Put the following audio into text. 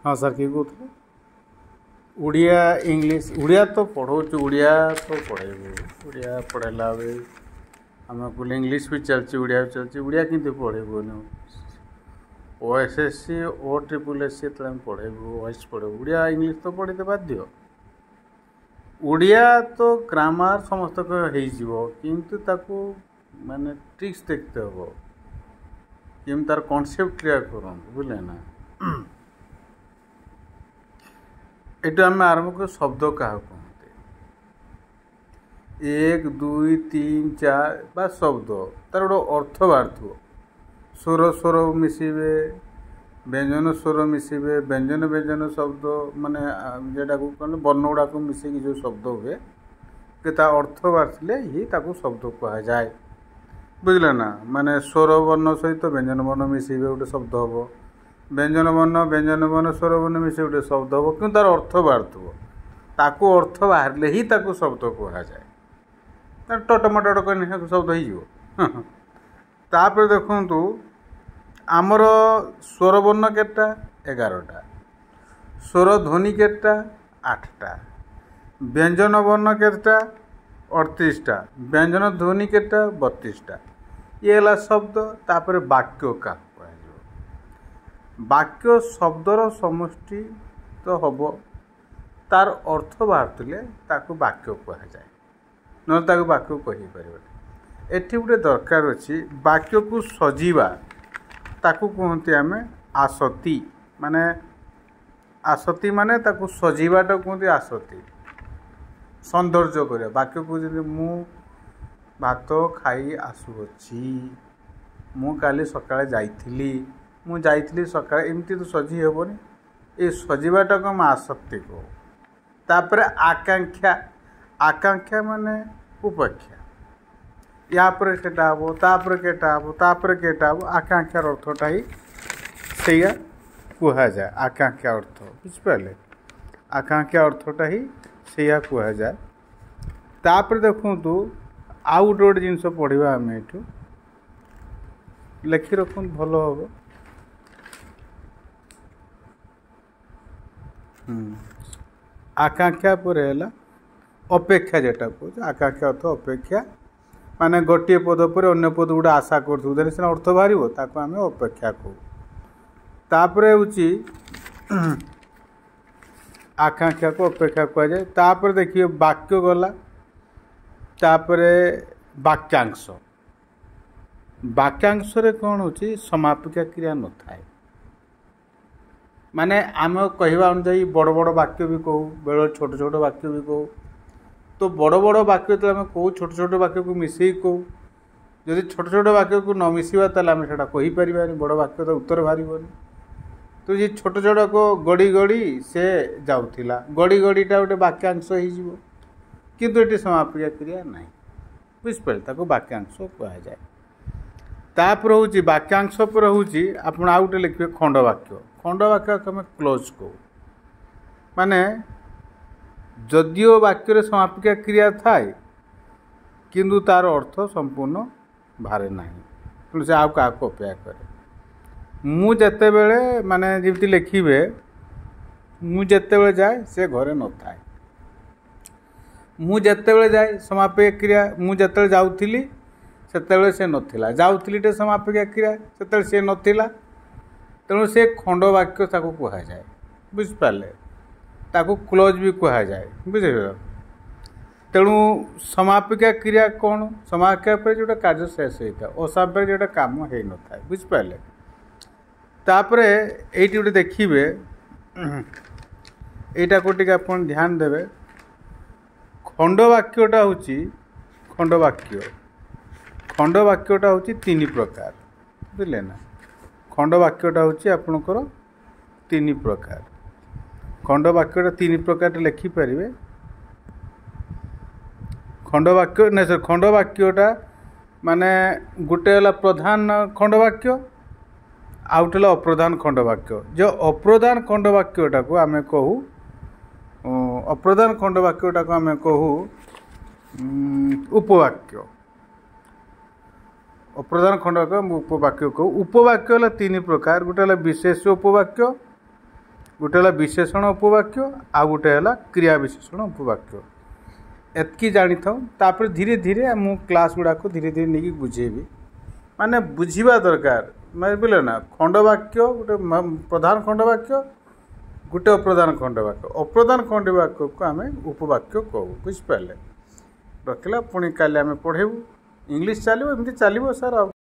हाँ सर किए कौन ओडिया इंग्लीश ओडिया तो पढ़ाऊँ ओडिया तो पढ़ेबू ओडिया पढ़ेला आम कहले इंग्लीश भी चलती ओडिया भी चलती ओडिया किंतु पढ़ेबून OSSC OSSC तो पढ़ेबू OS पढ़ेबू ओडिया इंग्लीश तो पढ़ते बाध्य ओडिया तो ग्रामार समस्त किंतु ताकू माने ट्रिक्स देखते हम कि तार कॉन्सेप्ट क्लियर कर बुझे ना ये आम आरंभ कर शब्द क्या कहते 1 2 3 4 बा शब्द तार गोटे अर्थ बाहर स्वर स्वर मिसवे व्यंजन स्वर मिसवे व्यंजन व्यंजन शब्द माने जेटा को कहने वर्ण गुड़ा को मिसेक जो शब्द हुए कि अर्थ बाहर ही ताकू शब्द कह जाए बुझले ना माने स्वर वर्ण सहित व्यंजन वर्ण मिसवे गोटे शब्द हम व्यंजन वर्ण स्वर वर्ण मिसे गोटे शब्द हम कि तार अर्थ बाहर ताकू अर्थ बाहर ही ताकू शब्द कह जाए टटमट कहने शब्द होपर देखु आमर स्वर वर्ण केटा 11टा स्वर ध्वनि केटा 8टा व्यंजन वर्ण केटा 38टा व्यंजन ध्वनि केटा 32टा ये है शब्द तापर वाक्य क्या वाक्य शब्दर समष्टि तो हम तार अर्थ बाहर ताकू वाक्य कह जाए ना वाक्य कहीपर एटी गोटे दरकार अच्छी वाक्य को सजीवा ताकू कहते आम आसती माने ताकू सजीवाटा कहते आसती सौंदर्य कर वाक्य को मु भात खाई आसुअछि मु काली सकाळे जाइथिली मु जाइथिली सकाळे एमती तो सजी हेबनी ए सजीवाटा को हम आसक्ति को तापर आकांक्षा आकांक्षा माने उपेक्षा या पर केटा हम तापर केटा हम तापर केटा हम आकांक्षार अर्थटा ही सैया कह जाए आकांक्षा अर्थ बुझिपारे आकांक्षा अर्थटा ही सैया कह जाए तापर देखु आउ गोटे गोटे जिनस पढ़ा आम ये लिखि रखु भल हम आकांक्षा पर है अपेक्षा जेटा कह आकांक्षा अर्थ अपेक्षा माने गोटे पद पर अन्य पद गुड़ा आशा कर सीना अर्थ बाहर ताको आम अपेक्षा कहू तापर हूँ आकांक्षा को अपेक्षा कह जाए तापर देखिए वाक्य गला तापर वाक्यांश वाक्यांश रे कौन होची समापिका क्रिया न थाए माने आम कहवा अनुसार बड़ बड़ वाक्य भी कहू बेल छोट छोट वाक्य भी कहू तो बड़ बड़ वाक्य तो आम कहू छोट छोट वाक्य को मिसई कहू जदि छोट छोट वाक्य को न मिसवा आम से कहीपर बड़ वाक्य तो उत्तर बाहर तो ये छोट छोट को गड़ी गड़ी से जाऊला गड़ी गड़ीटा गोटे वाक्यांश हो किंतु ये समापिका क्रिया ना बुझिपारे वाक्यांश कह जाए तापर हूँ वाक्यांश पर हूँ आप आउ गोटे लिखे खंडवाक्य आम क्लोज कहू माने जदिओ वाक्य समापिका क्रिया थाए किंतु तार अर्थ संपूर्ण बाहर ना तेणु से आउ क्या अपेक्षा करे मु जेते बेले माने जमी लिखे मु जेते बेले जाए से घरे न थाए मु जेते बेले जाए समापिका क्रिया मु जेते जाऊली से से नथिला जाऊली समापिका क्रिया से से नथिला तेणु से खंडवाक्य ताको कह जाए बुझिपारे ताको क्लोज भी कह जाए बुझे तेणु समापिका क्रिया कौन समापिका पर जोटा कार्य शेष होता है असाम्य जोटा काम हो न था बुझिपारे तापरे एटी गोटे देखिए एटा को टिके अपन ध्यान देवे खंडवाक्यटा हूँ खंडवाक्यटा हूँ 3 प्रकार बुझे ना खंडवाक्यटा हूँ आपणकर 3 प्रकार खंडवाक्यटा 3 प्रकार लिखिपारे खंडवाक्य ना सर खंडवाक्यटा माने गोटे है प्रधान खंडवाक्य आउ गोटे अप्रधान खंडवाक्य जो अप्रधान खंडवाक्यटा को आम कहू अप्रधान खंडवाक्यटा को आम कहू उपवाक्य अप्रधान खंडवाक्य उपवाक्य कहू उपवाक्य है 3 प्रकार गोटे है विशेष उपवाक्य गोटे है विशेषण उपवाक्य आ गोटे है क्रिया विशेषण उपवाक्य एतकी जानी था तापर धीरे धीरे मु क्लास गुड़ाक धीरे धीरे नहीं बुझेबी माने बुझीबा दरकार मैं बोले ना खंडवाक्य गोटे प्रधान खंडवाक्य गोटे अप्रधान खंडवाक्य को आम उपवाक्य कहू बुझिपारे रखला पुणी काली आम पढ़ेबू इंग्लीश चलो एमती चलो सर।